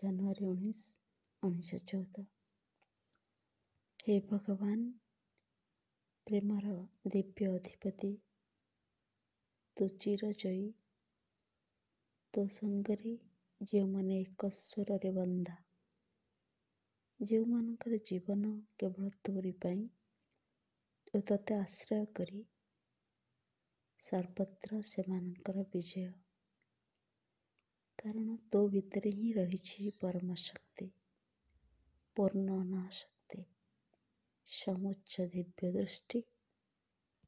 ଜାନୁଆରୀ 19, 1914। ହେ ଭଗବାନ, ପ୍ରେମର ଦିବ୍ୟ ଅଧିପତି, ତୁ ଚିରଜୟୀ। ତୋ ସଙ୍ଗରେ ଯେଉଁମାନେ ଏକ ସ୍ୱରରେ ବନ୍ଧା, ଯେଉଁମାନଙ୍କର ଜୀବନ କେବଳ ତୋରି ପାଇଁ ଓ ତୋତେ ଆଶ୍ରୟ କରି, ସର୍ବତ୍ର ସେମାନଙ୍କର ବିଜୟ। କାରଣ ତୋ ଭିତରେ ହିଁ ରହିଛି ପରମ ଶକ୍ତି, ପୂର୍ଣ୍ଣ ଅନାଶକ୍ତି, ସମୁଚ୍ଚ ଦିବ୍ୟ ଦୃଷ୍ଟି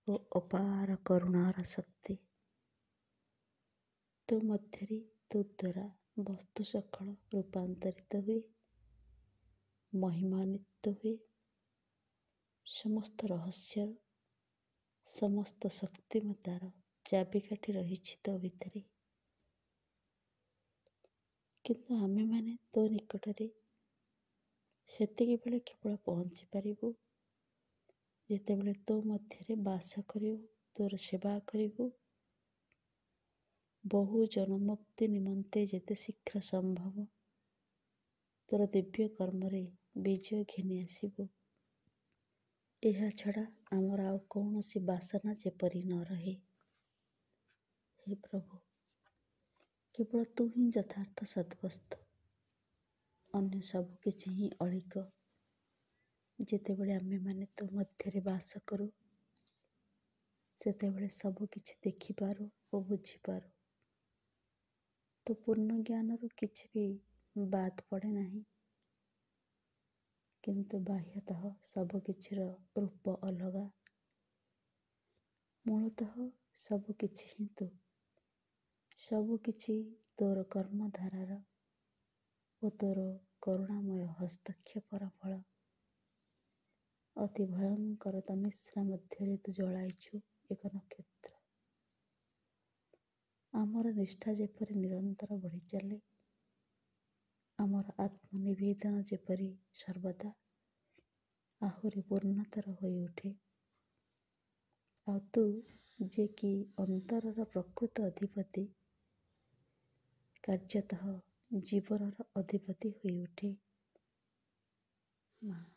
ଓ ଅପାର କରୁଣାର ଶକ୍ତି। ତୋ ମଧ୍ୟରେ ତୋ ଦ୍ୱାରା ବସ୍ତୁ ସକଳ ରୂପାନ୍ତରିତ ହୁଏ, ମହିମାନ୍ୱିତ ହୁଏ। ସମସ୍ତ ରହସ୍ୟର, ସମସ୍ତ ଶକ୍ତିମତାର ଚାବିକାଠି ରହିଛି ତୋ ଭିତରେ। କିନ୍ତୁ ଆମେମାନେ ତୋ ନିକଟରେ ସେତିକି ବେଳେ କେବଳ ପହଞ୍ଚି ପାରିବୁ ଯେତେବେଳେ ତୋ ମଧ୍ୟରେ ବାସ କରିବୁ, ତୋର ସେବା କରିବୁ। ବହୁ ଜନମୁକ୍ତି ନିମନ୍ତେ ଯେତେ ଶୀଘ୍ର ସମ୍ଭବ ତୋର ଦିବ୍ୟ କର୍ମରେ ବିଜୟ ଘେନି ଆସିବୁ। ଏହା ଛଡ଼ା ଆମର ଆଉ କୌଣସି ବାସନା ଯେପରି ନ ରହେ। ହେ ପ୍ରଭୁ, କେବଳ ତୁ ହିଁ ଯଥାର୍ଥ ସଦ୍ବସ୍ତୁ, ଅନ୍ୟ ସବୁ କିଛି ହିଁ ଅଳିକ। ଯେତେବେଳେ ଆମେମାନେ ତୋ ମଧ୍ୟରେ ବାସ କରୁ, ସେତେବେଳେ ସବୁ କିଛି ଦେଖିପାରୁ ଓ ବୁଝିପାରୁ। ତୋ ପୂର୍ଣ୍ଣ ଜ୍ଞାନରୁ କିଛି ବି ବାଦ୍ ପଡ଼େ ନାହିଁ। କିନ୍ତୁ ବାହ୍ୟତଃ ସବୁ କିଛିର ରୂପ ଅଲଗା। ମୂଳତଃ ସବୁ କିଛି ହିଁ ତୁ। ସବୁ କିଛି ତୋର କର୍ମଧାରାର ଓ ତୋର କରୁଣାମୟ ହସ୍ତକ୍ଷେପର ଫଳ। ଅତି ଭୟଙ୍କର ତମିଶ୍ରା ମଧ୍ୟରେ ତୁ ଜଳାଇଛୁ ଏକ ନକ୍ଷତ୍ର। ଆମର ନିଷ୍ଠା ଯେପରି ନିରନ୍ତର ବଢ଼ି ଚାଲେ, ଆମର ଆତ୍ମନିବେଦନ ଯେପରି ସର୍ବଦା ଆହୁରି ପୂର୍ଣ୍ଣତର ହୋଇ ଉଠେ। ଆଉ ତୁ ଯେ କି ଅନ୍ତରର ପ୍ରକୃତ ଅଧିପତି, କାର୍ଯ୍ୟତଃ ଜୀବନର ଅଧିପତି ହୋଇ ଉଠେ। ମା।